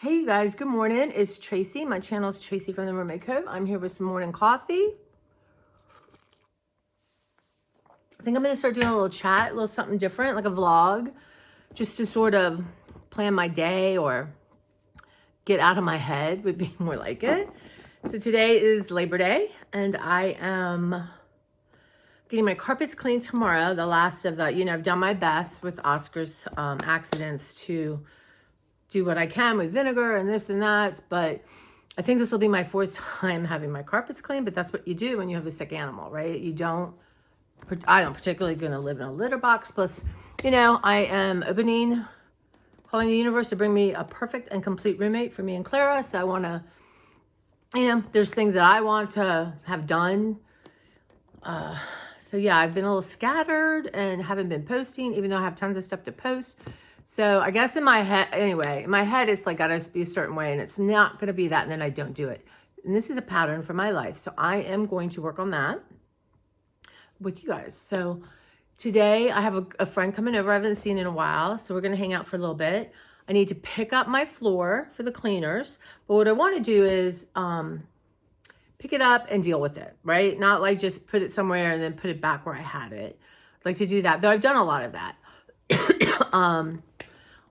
Hey you guys, good morning. It's Tracy. My channel is Tracy from the Mermaid Cove. I'm here with some morning coffee. I think I'm going to start doing a little chat, a little something different, like a vlog, just to sort of plan my day or get out of my head would be more like it. So today is Labor Day and I am getting my carpets cleaned tomorrow. The last of the, I've done my best with Oscar's accidents to do what I can with vinegar and this and that, but I think this will be my fourth time having my carpets cleaned, but that's what you do when you have a sick animal, right? I don't particularly going to live in a litter box. Plus, I am calling the universe to bring me a perfect and complete roommate for me and Clara. So I want to, there's things that I want to have done. So yeah, I've been a little scattered and haven't been posting, even though I have tons of stuff to post. So I guess in my head, it's like gotta be a certain way and it's not gonna be that and then I don't do it. And this is a pattern for my life. So I am going to work on that with you guys. So today I have a friend coming over I haven't seen in a while. So we're gonna hang out for a little bit. I need to pick up my floor for the cleaners. But what I wanna do is pick it up and deal with it, right? Not like just put it somewhere and then put it back where I had it. I'd like to do that, though I've done a lot of that.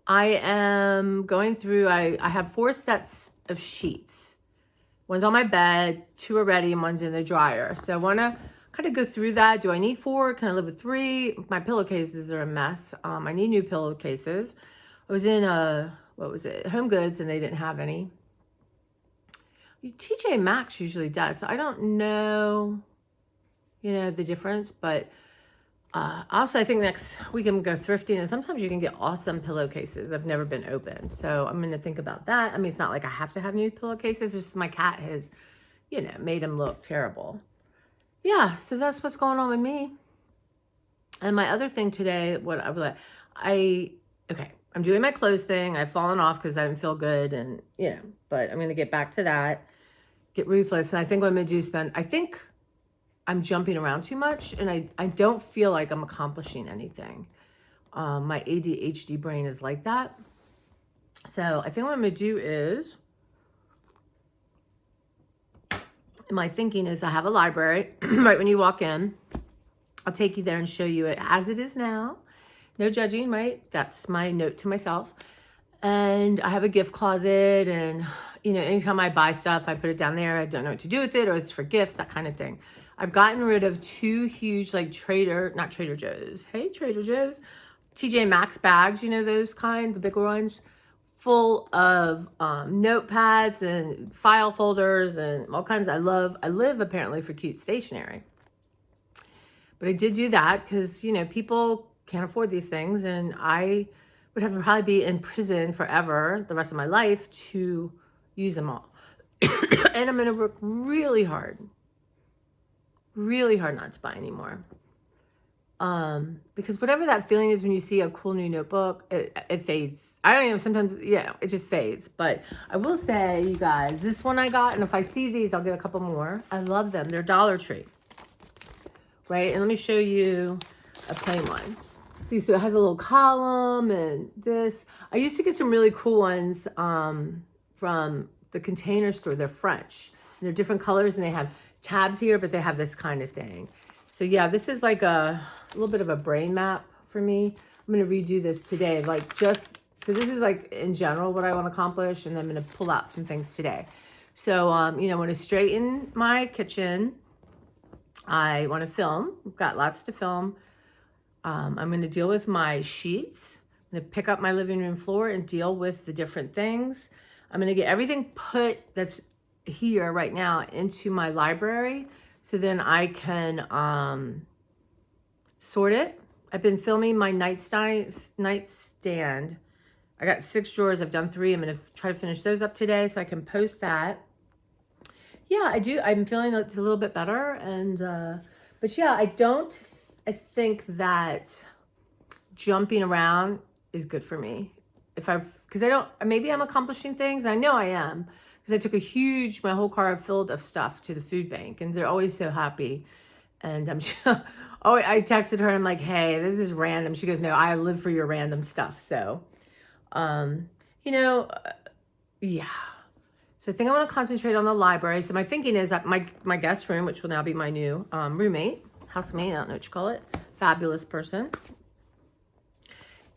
I am going through, I have 4 sets of sheets. One's on my bed, 2 are ready, and one's in the dryer. So I want to kind of go through that. Do I need 4? Can I live with 3? My pillowcases are a mess. I need new pillowcases. I was in Home Goods, and they didn't have any. TJ Maxx usually does, so I don't know, the difference, but also, I think next week I'm going to go thrifting, and sometimes you can get awesome pillowcases. I've never been open, so I'm going to think about that. I mean, it's not like I have to have new pillowcases. It's just my cat has, made them look terrible. Yeah, so that's what's going on with me. And my other thing today, I'm doing my clothes thing. I've fallen off because I didn't feel good, and but I'm going to get back to that. Get ruthless, and I think what I'm going to do is I'm jumping around too much and I don't feel like I'm accomplishing anything. My ADHD brain is like that. So I think what I'm going to do is, my thinking is I have a library right when you walk in. I'll take you there and show you it as it is now. No judging, right? That's my note to myself. And I have a gift closet and, anytime I buy stuff, I put it down there. I don't know what to do with it or it's for gifts, that kind of thing. I've gotten rid of 2 huge, like not Trader Joe's. Hey, Trader Joe's. TJ Maxx bags, those kind, the bigger ones, full of notepads and file folders and all kinds. I live apparently for cute stationery. But I did do that because, people can't afford these things. And I would have to probably be in prison forever, the rest of my life, to use them all. And I'm going to work really hard not to buy anymore. Because whatever that feeling is when you see a cool new notebook, it fades. I don't know, sometimes, it just fades. But I will say, you guys, this one I got, and if I see these, I'll get a couple more. I love them. They're Dollar Tree. Right? And let me show you a plain one. See, so it has a little column and this. I used to get some really cool ones from the Container Store. They're French. And they're different colors, and they have tabs here, but they have this kind of thing. So yeah, this is like a little bit of a brain map for me. I'm going to redo this today. So this is like in general what I want to accomplish, and I'm going to pull out some things today. So, I want to straighten my kitchen. I want to film. I've got lots to film. I'm going to deal with my sheets. I'm going to pick up my living room floor and deal with the different things. I'm going to get everything put that's here right now into my library so then I can sort it. I've been filming my nightstand. I got 6 drawers. I've done 3. I'm going to try to finish those up today so I can post that. Yeah, I do. I'm feeling it's a little bit better. And but yeah, I think that jumping around is good for me. Maybe I'm accomplishing things. I know I am. Because I took my whole car filled of stuff to the food bank, and they're always so happy. And I'm sure, I texted her and I'm like, hey, this is random. She goes, no, I live for your random stuff. So, yeah. So I think I want to concentrate on the library. So my thinking is that my guest room, which will now be my new roommate, housemate, I don't know what you call it, fabulous person.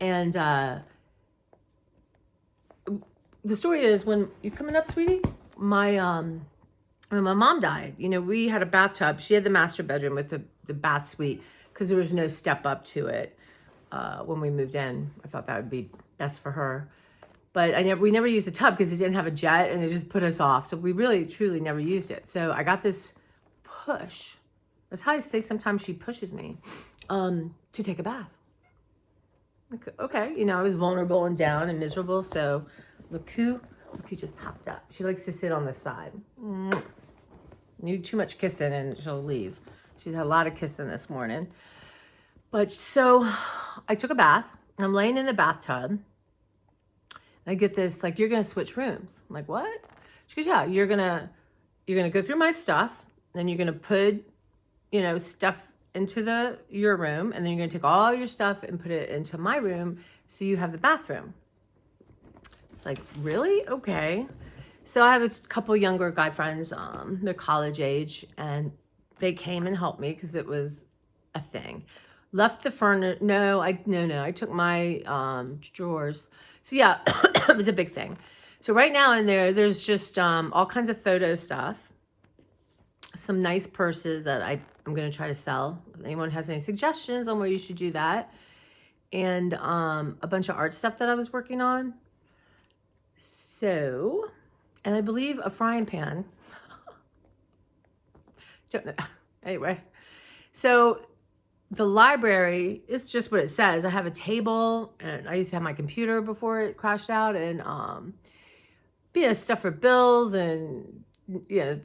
And the story is, when you coming up, sweetie, when my mom died, you know, we had a bathtub. She had the master bedroom with the bath suite because there was no step up to it when we moved in. I thought that would be best for her. But we never used a tub because it didn't have a jet and it just put us off. So we really, truly never used it. So I got this push. That's how I say sometimes she pushes me to take a bath. Okay, you know, I was vulnerable and down and miserable. So look who just hopped up. She likes to sit on the side. You too much kissing and she'll leave. She's had a lot of kissing this morning. But so I took a bath. I'm laying in the bathtub. I get this, like, you're gonna switch rooms. I'm like, what? She goes, yeah, you're gonna go through my stuff, then you're gonna put, you know, stuff into your room, and then you're gonna take all your stuff and put it into my room, so you have the bathroom. It's like, really? Okay. So I have a couple younger guy friends, they're college age, and they came and helped me because it was a thing. Left the furniture. No, I took my drawers. So yeah, it was a big thing. So right now in there's just all kinds of photo stuff. Some nice purses that I'm going to try to sell. If anyone has any suggestions on where you should do that. And a bunch of art stuff that I was working on. So, and I believe a frying pan. Don't know. Anyway, so the library is just what it says. I have a table, and I used to have my computer before it crashed out, and stuff for bills and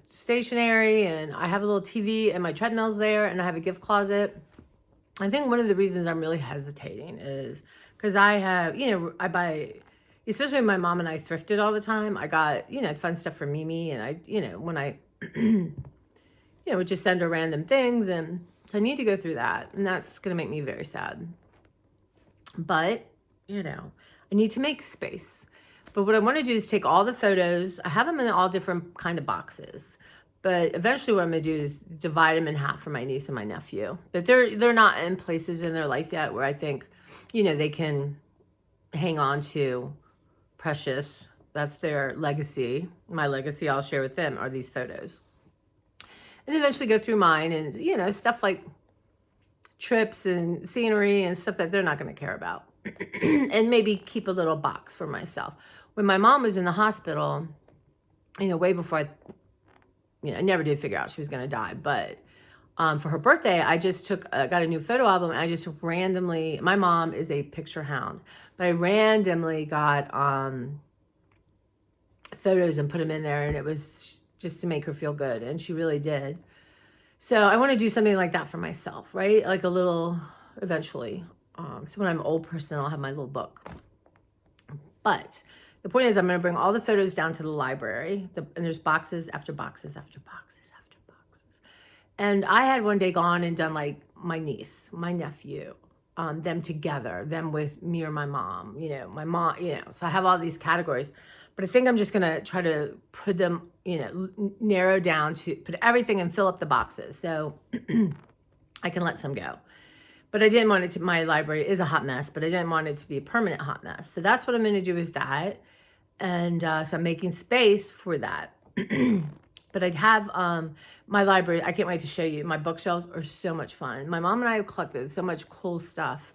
stationery, and I have a little TV and my treadmill's there, and I have a gift closet. I think one of the reasons I'm really hesitating is because I have, I buy, especially when my mom and I thrifted all the time. I got, fun stuff for Mimi, and I, when I, would just send her random things, and I need to go through that, and that's going to make me very sad. But, I need to make space. But what I want to do is take all the photos. I have them in all different kind of boxes. But eventually what I'm going to do is divide them in half for my niece and my nephew. But they're not in places in their life yet where I think, they can hang on to precious. That's their legacy. My legacy I'll share with them are these photos. And eventually go through mine and, stuff like trips and scenery and stuff that they're not going to care about. And maybe keep a little box for myself. When my mom was in the hospital, way before I never did figure out she was going to die. But for her birthday, I just got a new photo album. And I just randomly, my mom is a picture hound, but I randomly got photos and put them in there. And it was just to make her feel good. And she really did. So I want to do something like that for myself, right? Like a little, eventually. So when I'm an old person, I'll have my little book. But the point is, I'm going to bring all the photos down to the library. And there's boxes after boxes after boxes after boxes. And I had one day gone and done like my niece, my nephew, them together, them with me or my mom, my mom, So I have all these categories. But I think I'm just going to try to put them, narrow down to put everything and fill up the boxes. So I can let some go. But I didn't want it to, my library is a hot mess, but I didn't want it to be a permanent hot mess. So that's what I'm going to do with that. And so I'm making space for that. But I'd have my library. I can't wait to show you. My bookshelves are so much fun. My mom and I have collected so much cool stuff.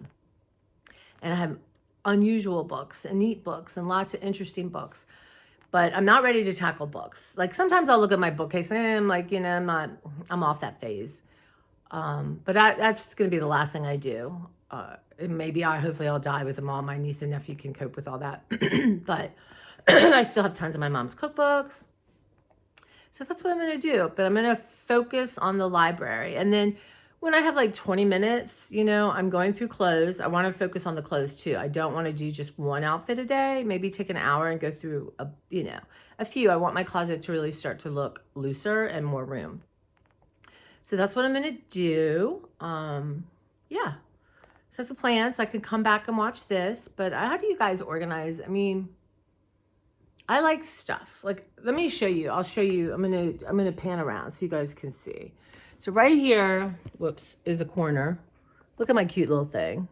And I have unusual books and neat books and lots of interesting books. But I'm not ready to tackle books. Like sometimes I'll look at my bookcase and I'm like, I'm off that phase. But that's going to be the last thing I do. Maybe hopefully I'll die with them all. My niece and nephew can cope with all that. But I still have tons of my mom's cookbooks. So that's what I'm going to do. But I'm going to focus on the library. And then when I have like 20 minutes, I'm going through clothes. I want to focus on the clothes too. I don't want to do just one outfit a day. Maybe take an hour and go through a few. I want my closet to really start to look looser and more room. So that's what I'm going to do. Yeah. So that's the plan. So I can come back and watch this. But how do you guys organize? I mean, I like stuff. Like, let me show you. I'll show you. I'm gonna pan around so you guys can see. So right here, whoops, is a corner. Look at my cute little thing.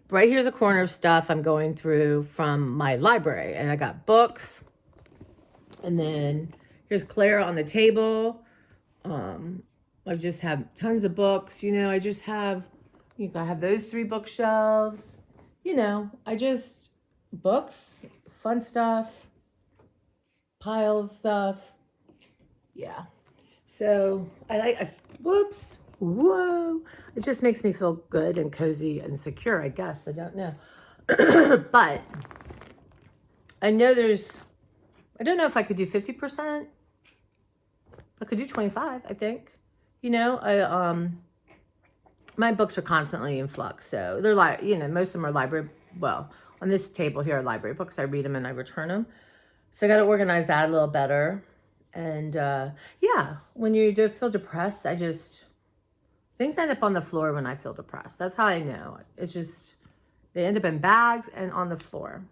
Right here's a corner of stuff I'm going through from my library. And I got books. And then here's Claire on the table. I just have tons of books. You know, I just have, I have those 3 bookshelves. You know, books, fun stuff, piles of stuff. Yeah. So whoops. Whoa. It just makes me feel good and cozy and secure, I guess. I don't know. But I know I don't know if I could do 50%. I could do 25, I think. You know, my books are constantly in flux. So they're most of them are library. Well, on this table here are library books. I read them and I return them. So I got to organize that a little better. And yeah, when you feel depressed, things end up on the floor when I feel depressed. That's how I know. It's just, they end up in bags and on the floor.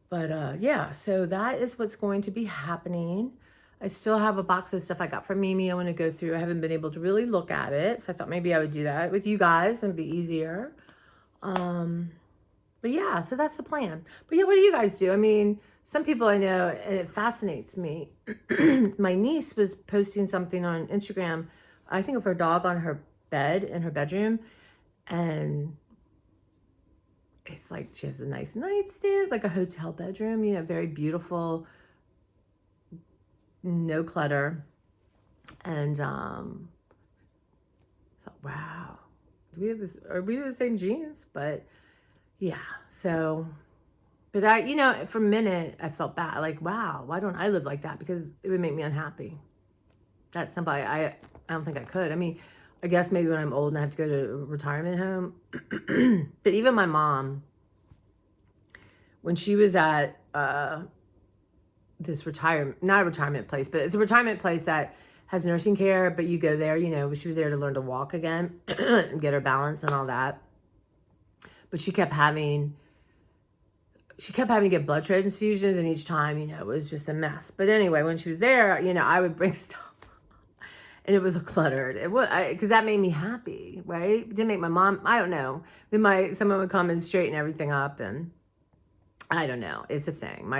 But yeah, so that is what's going to be happening. I still have a box of stuff I got from Mimi I want to go through. I haven't been able to really look at it. So I thought maybe I would do that with you guys and be easier. But yeah, so that's the plan. But yeah, what do you guys do? I mean, some people I know, and it fascinates me. My niece was posting something on Instagram, I think of her dog on her bed in her bedroom. And it's like she has a nice nightstand, like a hotel bedroom, you know, very beautiful, no clutter. And so, wow, are we the same genes? But yeah, so, but I, you know, for a minute I felt bad, like, wow, why don't I live like that? Because it would make me unhappy. That's somebody I don't think I could. I mean, I guess maybe when I'm old and I have to go to a retirement home. But even my mom, when she was at this not a retirement place, but it's a retirement place that has nursing care, but you go there, you know, she was there to learn to walk again and get her balance and all that. But she kept having to get blood transfusions, and each time, you know, it was just a mess. But anyway, when she was there, you know, I would bring stuff. And it was cluttered. It was, because that made me happy, right? It didn't make my mom, I don't know. Then someone would come and straighten everything up, and I don't know. It's a thing.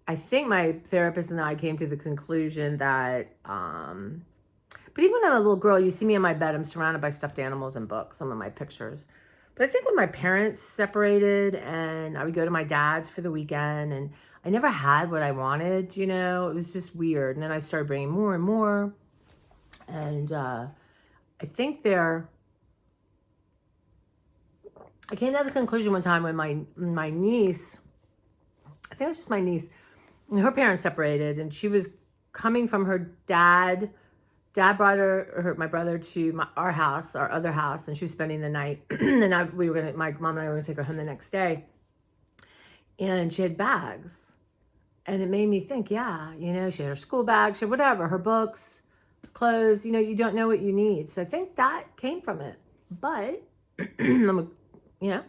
I think my therapist and I came to the conclusion that, but even when I'm a little girl, you see me in my bed, I'm surrounded by stuffed animals and books, some of my pictures. But I think when my parents separated and I would go to my dad's for the weekend, and I never had what I wanted, you know, it was just weird. And then I started bringing more and more. And I think I came to the conclusion one time when my niece, I think it was just my niece, her parents separated, and she was coming from her dad. Dad brought my brother to our house, our other house, and she was spending the night. And my mom and I were gonna take her home the next day. And she had bags. And it made me think, yeah, you know, she had her school bag, she had whatever, her books, clothes, you know, you don't know what you need. So I think that came from it. But, you know,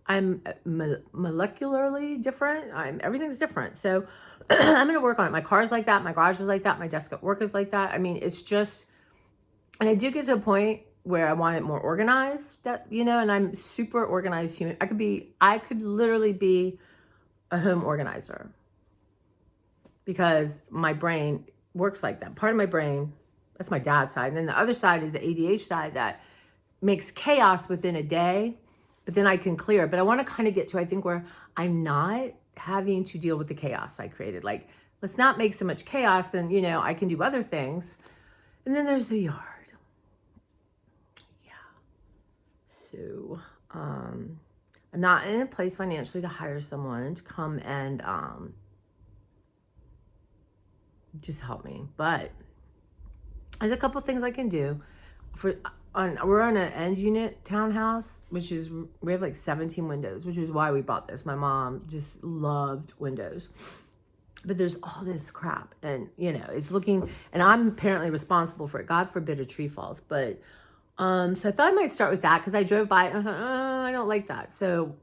I'm molecularly different. Everything's different. So I'm going to work on it. My car's like that. My garage is like that. My desk at work is like that. I mean, it's just, and I do get to a point where I want it more organized, that, you know, and I'm super organized human. I could literally be a home organizer, because my brain works like that. Part of my brain, that's my dad's side. And then the other side is the ADHD side that makes chaos within a day, but then I can clear it. But I want to kind of get to, I think, where I'm not having to deal with the chaos I created. Like, let's not make so much chaos, then, you know, I can do other things. And then there's the yard. Yeah. So, I'm not in a place financially to hire someone to come and, just help me. But there's a couple things I can do. We're on an end unit townhouse, we have like 17 windows, which is why we bought this. My mom just loved windows. But there's all this crap, and, you know, it's looking, and I'm apparently responsible for it. God forbid a tree falls, but So I thought I might start with that because I drove by and I thought, oh, I don't like that. So,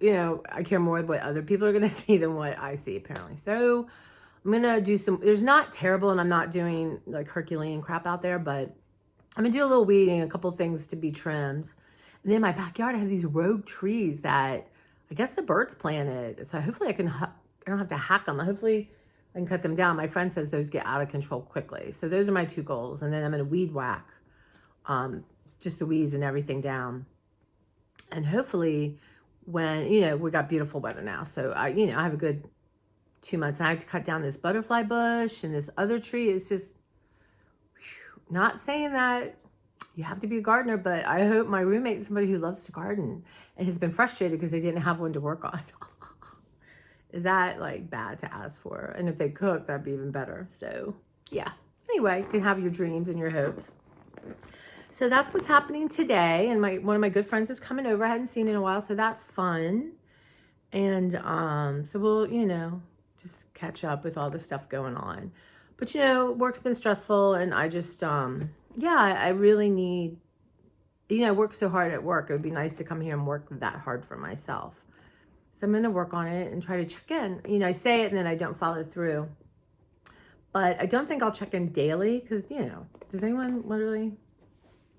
I care more what other people are going to see than what I see apparently. So I'm going to do there's not terrible and I'm not doing like Herculean crap out there, but I'm going to do a little weeding, a couple things to be trimmed. And then in my backyard, I have these rogue trees that I guess the birds planted. So hopefully I don't have to hack them. Hopefully I can cut them down. My friend says those get out of control quickly. So those are my 2 goals. And then I'm going to weed whack, just the weeds and everything down. And hopefully when, we got beautiful weather now. So I have a good 2 months. I have to cut down this butterfly bush and this other tree. It's just, not saying that you have to be a gardener, but I hope my roommate is somebody who loves to garden and has been frustrated because they didn't have one to work on. Is that like bad to ask for? And if they cook, that'd be even better. So yeah. Anyway, you can have your dreams and your hopes. So that's what's happening today. And one of my good friends is coming over. I hadn't seen in a while, so that's fun. And so we'll, just catch up with all the stuff going on. But work's been stressful, and I just I really need, I work so hard at work. It would be nice to come here and work that hard for myself. So I'm going to work on it and try to check in. I say it and then I don't follow through. But I don't think I'll check in daily because, does anyone really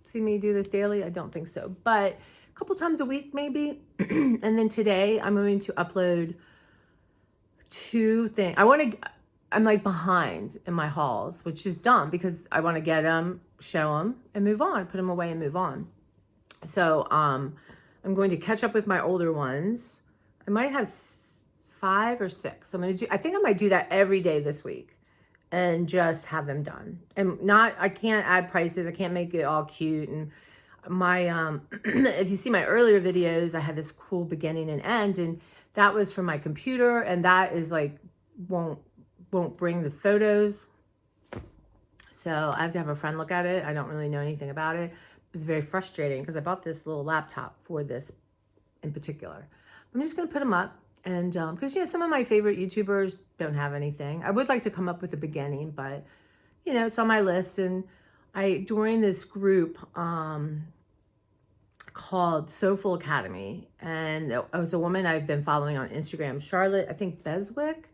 see me do this daily? I don't think so. But a couple times a week maybe. And then today I'm going to upload 2 things. I'm like behind in my hauls, which is dumb because I want to get them, show them, and move on, put them away and move on. So I'm going to catch up with my older ones. I might have 5 or 6. So I think I might do that every day this week and just have them done. And I can't add prices. I can't make it all cute. And my, if you see my earlier videos, I had this cool beginning and end, and that was from my computer. And that is like, won't bring the photos. So I have to have a friend look at it. I don't really know anything about it. It's very frustrating because I bought this little laptop for this in particular. I'm just going to put them up. And because, some of my favorite YouTubers don't have anything. I would like to come up with a beginning, but, it's on my list. And I joined this group called Soulful Academy. And it was a woman I've been following on Instagram, Charlotte, I think Beswick.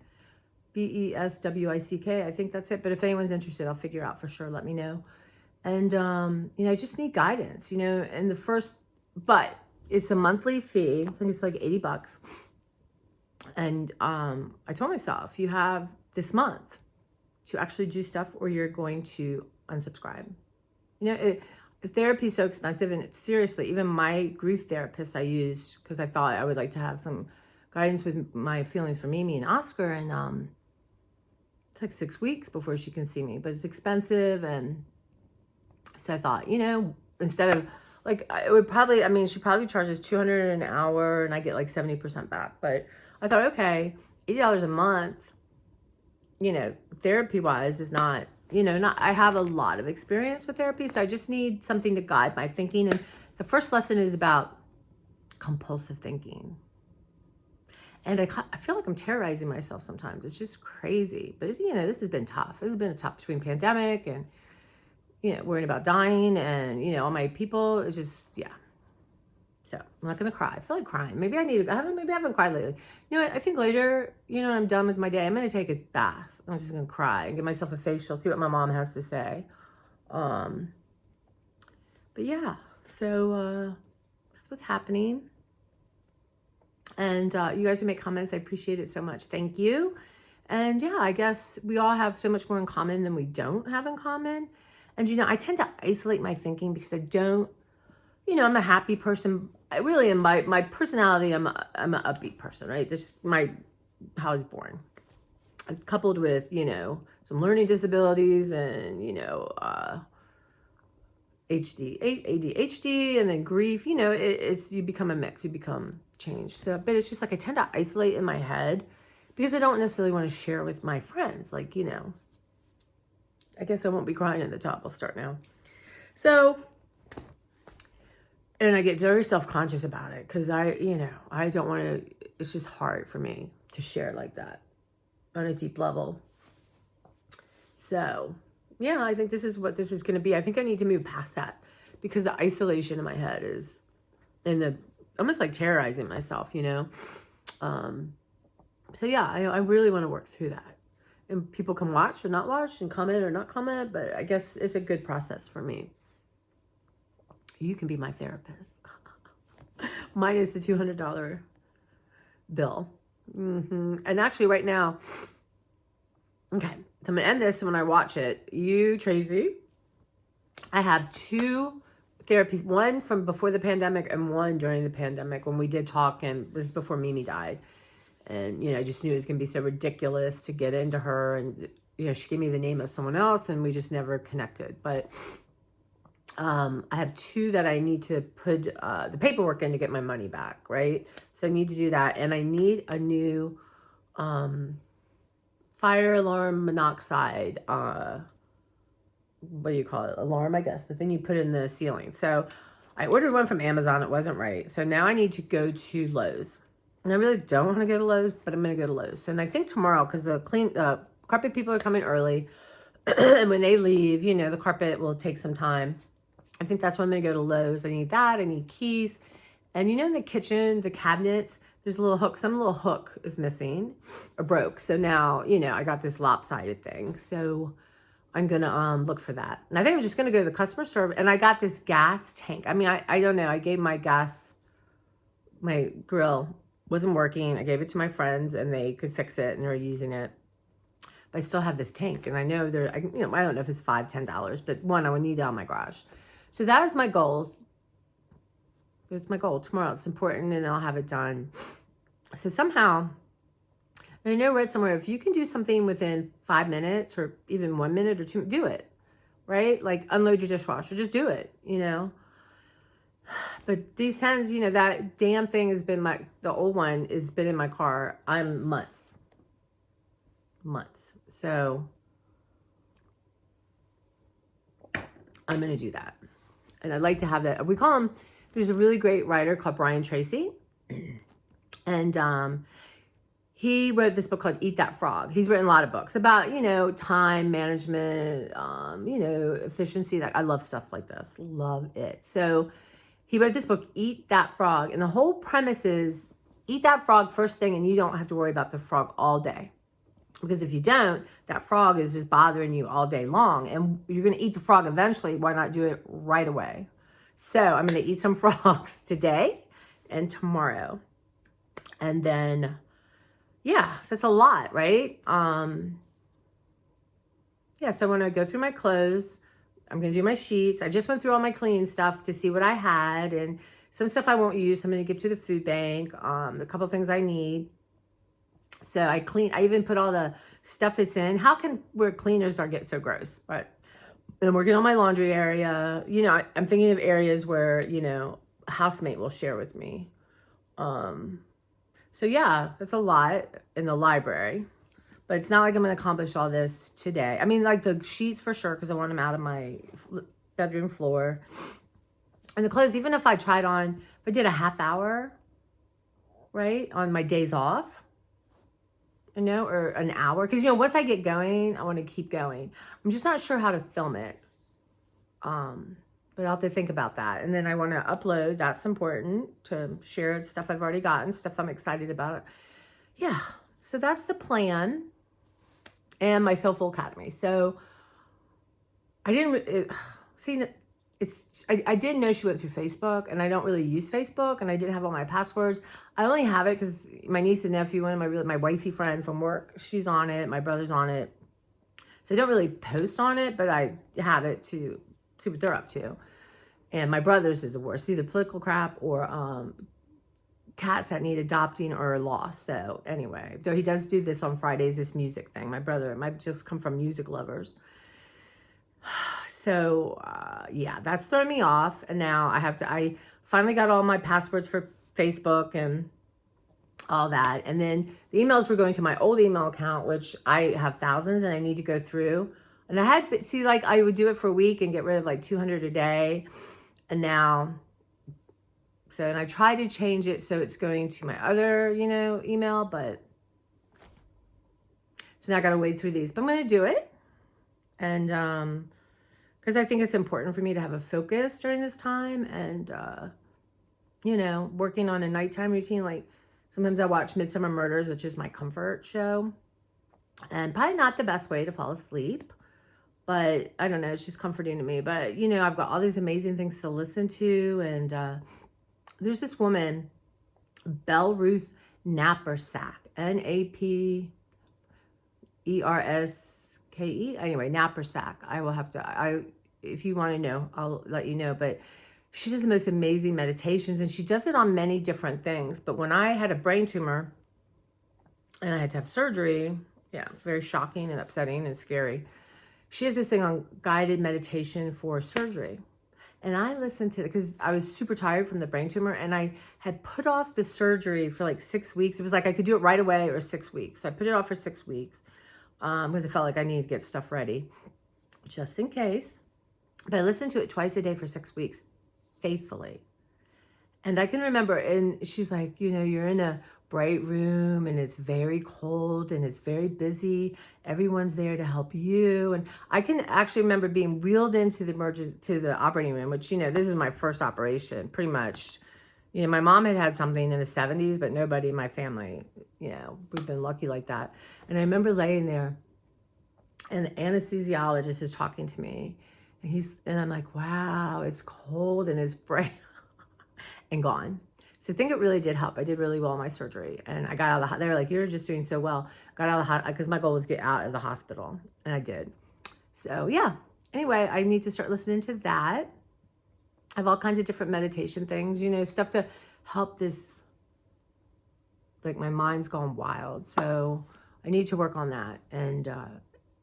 Beswick, I think that's it. But if anyone's interested, I'll figure out for sure. Let me know. And, I just need guidance, and but it's a monthly fee. I think it's like $80. And, I told myself, you have this month to actually do stuff or you're going to unsubscribe. Therapy is so expensive, and seriously, even my grief therapist I used because I thought I would like to have some guidance with my feelings for Mimi and Oscar. And, it's like 6 weeks before she can see me, but it's expensive. And so I thought, instead of like, it would probably, she probably charges $200 an hour and I get like 70% back. But I thought, okay, $80 a month, therapy wise is not, I have a lot of experience with therapy. So I just need something to guide my thinking. And the first lesson is about compulsive thinking. And I feel like I'm terrorizing myself sometimes. It's just crazy. But, this has been tough. This has been tough between pandemic and, worrying about dying and, all my people. It's just, yeah. So I'm not going to cry. I feel like crying. Maybe I haven't cried lately. I think later, when I'm done with my day, I'm going to take a bath. I'm just going to cry and give myself a facial, see what my mom has to say. But yeah, so that's what's happening. And you guys who make comments, I appreciate it so much. Thank you. And yeah, I guess we all have so much more in common than we don't have in common. And, I tend to isolate my thinking because I don't, I'm a happy person. I really am. My personality, I'm an upbeat person, right? This is how I was born. Coupled with, some learning disabilities and, ADHD and then grief, it's you become a mix, you become changed. So, but it's just like I tend to isolate in my head because I don't necessarily want to share with my friends. Like, I guess I won't be crying at the top. I'll start now. So, and I get very self-conscious about it because I don't want to, it's just hard for me to share like that on a deep level. So, yeah, I think this is what this is going to be. I think I need to move past that because the isolation in my head is almost like terrorizing myself, you know? So yeah, I really want to work through that. And people can watch or not watch and comment or not comment, but I guess it's a good process for me. You can be my therapist. Minus the $200 bill. And actually right now, okay, so I'm going to end this when I watch it. You, Tracy, I have 2 therapies, one from before the pandemic and one during the pandemic when we did talk, and this is before Mimi died. And, you know, I just knew it was going to be so ridiculous to get into her. And, you know, she gave me the name of someone else and we just never connected. But I have 2 that I need to put the paperwork in to get my money back, right? So I need to do that. And I need a new fire alarm monoxide, what do you call it? Alarm, I guess. The thing you put in the ceiling. So I ordered one from Amazon. It wasn't right. So now I need to go to Lowe's. And I really don't want to go to Lowe's, but I'm going to go to Lowe's. And I think tomorrow, because the carpet people are coming early. And when they leave, you know, the carpet will take some time. I think that's when I'm going to go to Lowe's. I need that. I need keys. And you know, in the kitchen, the cabinets, there's a little hook. Some little hook is missing or broke. So now, you know, I got this lopsided thing. So I'm going to look for that. And I think I'm just going to go to the customer service. And I got this gas tank. I mean, I don't know. I gave my grill wasn't working. I gave it to my friends and they could fix it and they're using it. But I still have this tank. And I know I don't know if it's $5, $10, but one, I would need it on my garage. So that is my goal. It's my goal tomorrow. It's important and I'll have it done. So somehow, and I know I read somewhere, if you can do something within 5 minutes or even 1 minute or 2, do it, right? Like unload your dishwasher, just do it, you know? But these times, you know, that damn thing has been the old one has been in my car. I'm months. So I'm going to do that. And I'd like to have that. We call him, there's a really great writer called Brian Tracy. And he wrote this book called Eat That Frog. He's written a lot of books about, you know, time management, you know, efficiency. I love stuff like this. Love it. So he wrote this book, Eat That Frog. And the whole premise is eat that frog first thing and you don't have to worry about the frog all day. Because if you don't, that frog is just bothering you all day long. And you're going to eat the frog eventually. Why not do it right away? So I'm going to eat some frogs today and tomorrow. And then, yeah, so it's a lot, right? Yeah, so I want to go through my clothes. I'm going to do my sheets. I just went through all my clean stuff to see what I had. And some stuff I won't use. I'm going to give to the food bank. A couple of things I need. So I even put all the stuff that's in. How can where cleaners get so gross? But I'm working on my laundry area. You know, I'm thinking of areas where, you know, a housemate will share with me. So yeah, that's a lot in the library. But it's not like I'm going to accomplish all this today. I mean, like the sheets for sure, because I want them out of my bedroom floor. And the clothes, even if I did a half hour, right, on my days off, you know, or an hour. Because, you know, once I get going, I want to keep going. I'm just not sure how to film it. But I'll have to think about that. And then I want to upload. That's important to share stuff I've already gotten, stuff I'm excited about. Yeah. So that's the plan. And my Soulful Academy. So I didn't see that. I didn't know she went through Facebook, and I don't really use Facebook, and I didn't have all my passwords. I only have it because my niece and nephew, one of my wifey friend from work, she's on it. My brother's on it. So I don't really post on it, but I have it to see what they're up to. And my brother's is the worst, either political crap or cats that need adopting or lost. So anyway, though he does do this on Fridays, this music thing. My brother, it might just come from music lovers. So, yeah, that's throwing me off. And now I finally got all my passwords for Facebook and all that. And then the emails were going to my old email account, which I have thousands and I need to go through. And I would do it for a week and get rid of like 200 a day. And now, and I tried to change it so it's going to my other, you know, email, but so now I got to wade through these. But I'm going to do it. And, because I think it's important for me to have a focus during this time. And, you know, working on a nighttime routine. Like sometimes I watch Midsummer Murders, which is my comfort show. And probably not the best way to fall asleep. But I don't know, it's just comforting to me. But, you know, I've got all these amazing things to listen to. And there's this woman, Belle Ruth Nappersack, Napperske. Anyway, Nappersack. I will have to, if you want to know, I'll let you know. But she does the most amazing meditations, and she does it on many different things. But when I had a brain tumor and I had to have surgery, yeah, very shocking and upsetting and scary. She has this thing on guided meditation for surgery. And I listened to it because I was super tired from the brain tumor, and I had put off the surgery for like 6 weeks. It was like I could do it right away or 6 weeks. So I put it off for 6 weeks because I felt like I needed to get stuff ready just in case. But I listened to it twice a day for 6 weeks faithfully. And I can remember, and she's like, you know, you're in a bright room and it's very cold and it's very busy. Everyone's there to help you. And I can actually remember being wheeled into the operating room, which, you know, this is my first operation, pretty much. You know, my mom had something in the 70s, but nobody in my family, you know, we've been lucky like that. And I remember laying there, and the anesthesiologist is talking to me, and I'm like, wow, it's cold and it's bright and gone. So I think it really did help. I did really well in my surgery, and I got out of the, they were like, you're just doing so well. Got out of the hospital, because my goal was to get out of the hospital, and I did. So yeah, anyway, I need to start listening to that. I have all kinds of different meditation things, you know, stuff to help this, like my mind's gone wild. So I need to work on that. And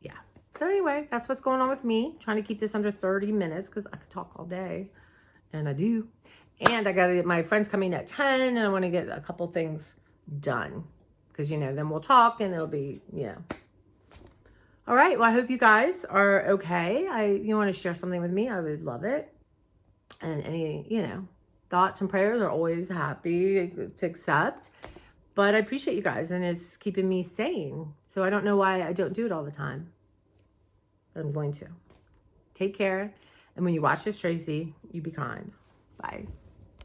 yeah. So anyway, that's what's going on with me. Trying to keep this under 30 minutes because I could talk all day. And I do. And I got to get my friends coming at 10, and I want to get a couple things done. Because, you know, then we'll talk and it'll be, you know. All right. Well, I hope you guys are okay. You want to share something with me, I would love it. And any, you know, thoughts and prayers are always happy to accept. But I appreciate you guys, and it's keeping me sane. So I don't know why I don't do it all the time. But I'm going to. Take care. And when you watch this, Tracy, you be kind. Bye.